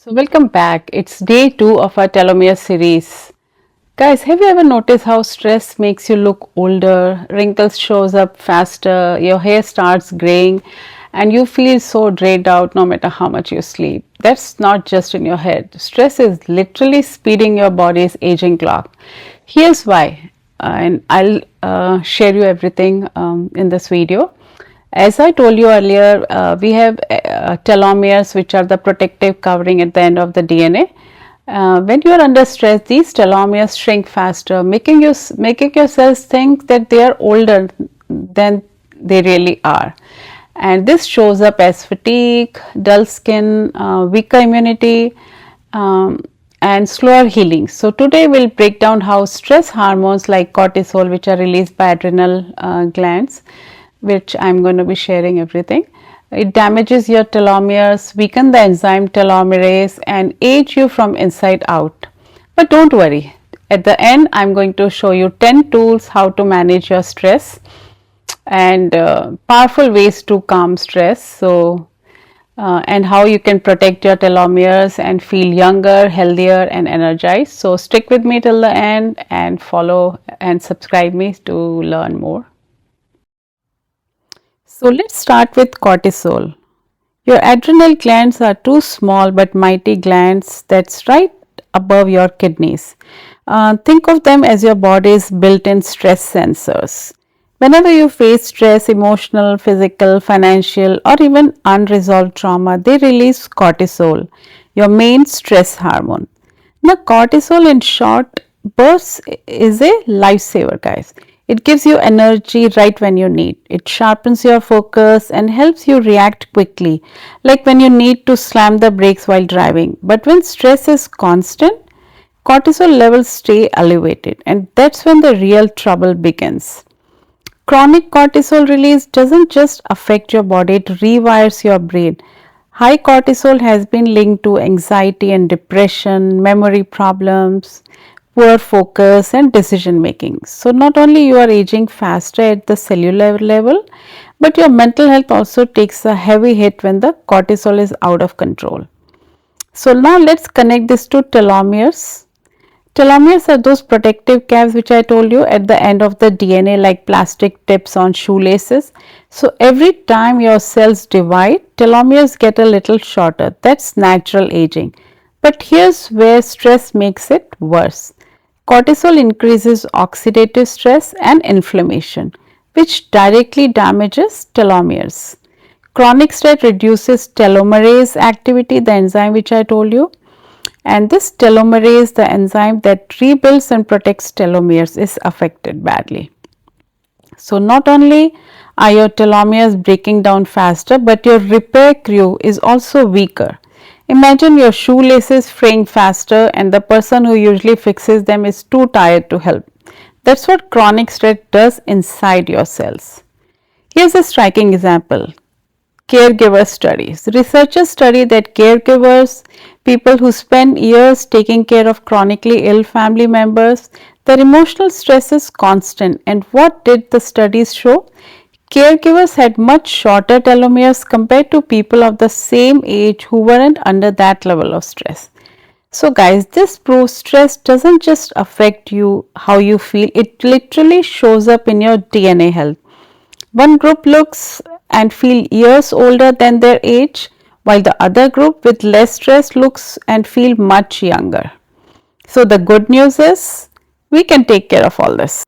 So welcome back. It's day 2 of our telomere series. Guys, have you ever noticed how stress makes you look older, wrinkles shows up faster, your hair starts graying and you feel so drained out no matter how much you sleep? That's not just in your head. Stress is literally speeding your body's aging clock. Here's why, and I'll share you everything in this video. As I told you earlier, we have telomeres, which are the protective covering at the end of the DNA. When you are under stress, these telomeres shrink faster, making your cells think that they are older than they really are. And this shows up as fatigue, dull skin, weaker immunity, and slower healing. So today we'll break down how stress hormones like cortisol, which are released by adrenal glands, which I'm going to be sharing everything. It damages your telomeres, weaken the enzyme telomerase and age you from inside out. But don't worry, at the end I'm going to show you 10 tools how to manage your stress and powerful ways to calm stress. And how you can protect your telomeres and feel younger, healthier and energized. So stick with me till the end and follow and subscribe me to learn more. So let's start with cortisol. Your adrenal glands are two small but mighty glands that's right above your kidneys. Think of them as your body's built-in stress sensors. Whenever you face stress, emotional, physical, financial or even unresolved trauma, they release cortisol, your main stress hormone. Now cortisol in short bursts is a lifesaver, guys. It gives you energy right when you need. It sharpens your focus and helps you react quickly, like when you need to slam the brakes while driving. But when stress is constant, cortisol levels stay elevated, and that's when the real trouble begins. Chronic cortisol release doesn't just affect your body, it rewires your brain. High cortisol has been linked to anxiety and depression, memory problems, poor focus and decision making. So not only you are aging faster at the cellular level, but your mental health also takes a heavy hit when the cortisol is out of control. So now let's connect this to telomeres. Telomeres are those protective caps which I told you at the end of the DNA, like plastic tips on shoelaces. So every time your cells divide, telomeres get a little shorter. That's natural aging. But here's where stress makes it worse. Cortisol increases oxidative stress and inflammation, which directly damages telomeres. Chronic stress reduces telomerase activity, the enzyme which I told you, and this telomerase, the enzyme that rebuilds and protects telomeres, is affected badly. So not only are your telomeres breaking down faster, but your repair crew is also weaker. Imagine your shoelaces fraying faster and the person who usually fixes them is too tired to help. That's what chronic stress does inside your cells. Here's a striking example. Caregiver studies. Researchers study that caregivers, people who spend years taking care of chronically ill family members, their emotional stress is constant. And what did the studies show? Caregivers had much shorter telomeres compared to people of the same age who weren't under that level of stress. So guys, this proves stress doesn't just affect you how you feel, it literally shows up in your DNA health. One group looks and feel years older than their age, while the other group with less stress looks and feel much younger. So the good news is we can take care of all this.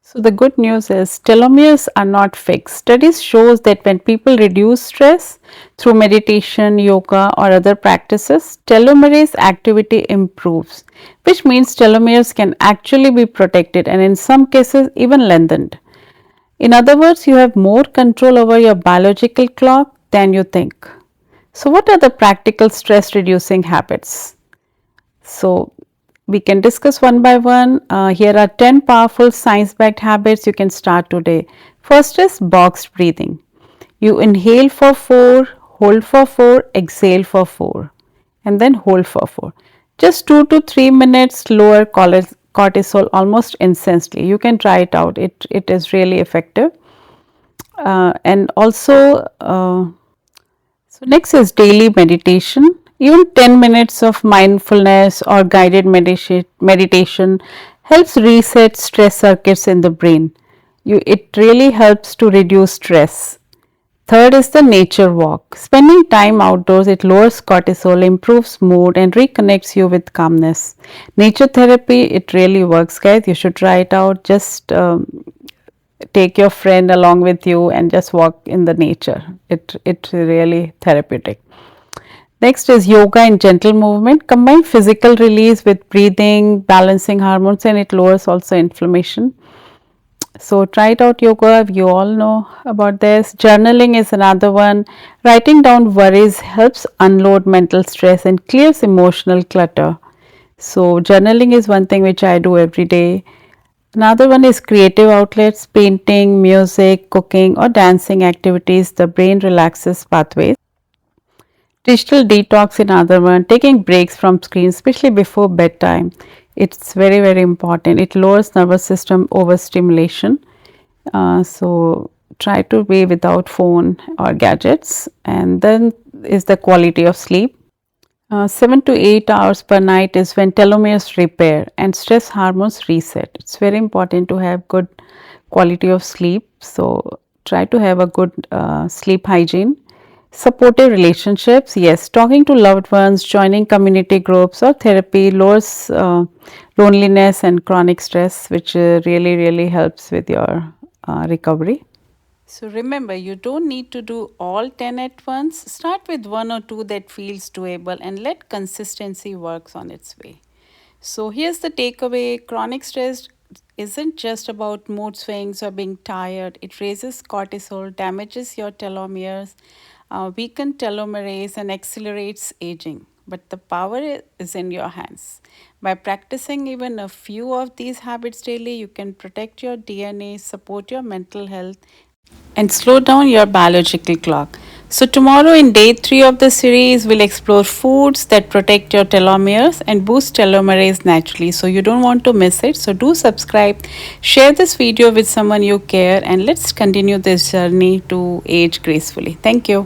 So the good news is telomeres are not fixed. Studies shows that when people reduce stress through meditation, yoga or other practices, telomerase activity improves, which means telomeres can actually be protected and in some cases even lengthened. In other words, you have more control over your biological clock than you think. So what are the practical stress reducing habits? So we can discuss one by one. Here are 10 powerful science-backed habits you can start today. First is boxed breathing. You inhale for 4, hold for 4, exhale for 4 and then hold for 4. Just 2 to 3 minutes lower cortisol almost instantly. You can try it out. It is really effective. And also, so next is daily meditation. Even 10 minutes of mindfulness or guided meditation helps reset stress circuits in the brain. It really helps to reduce stress. Third is the nature walk. Spending time outdoors, it lowers cortisol, improves mood, and reconnects you with calmness. Nature therapy, it really works, guys. You should try it out. Just take your friend along with you and just walk in the nature. It's really therapeutic. Next is yoga and gentle movement. Combine physical release with breathing, balancing hormones, and it lowers also inflammation. So try it out, yoga. You all know about this. Journaling is another one. Writing down worries helps unload mental stress and clears emotional clutter. So journaling is one thing which I do every day. Another one is creative outlets, painting, music, cooking, or dancing activities. The brain relaxes pathways. Digital detox in other one, taking breaks from screens, especially before bedtime. It's very, very important. It lowers nervous system overstimulation. So try to be without phone or gadgets. And then is the quality of sleep. 7 to 8 hours per night is when telomeres repair and stress hormones reset. It's very important to have good quality of sleep. So try to have a good sleep hygiene. Supportive relationships, yes, talking to loved ones, joining community groups or therapy lowers loneliness and chronic stress, which really, really helps with your recovery. So remember, you don't need to do all 10 at once. Start with one or two that feels doable and let consistency works on its way. So here's the takeaway. Chronic stress isn't just about mood swings or being tired. It raises cortisol, damages your telomeres, weakens telomerase, and accelerates aging. But the power is in your hands. By practicing even a few of these habits daily, you can protect your DNA, support your mental health, and slow down your biological clock. So, tomorrow in day 3 of the series, we'll explore foods that protect your telomeres and boost telomerase naturally. So, you don't want to miss it. So, do subscribe, share this video with someone you care, and let's continue this journey to age gracefully. Thank you.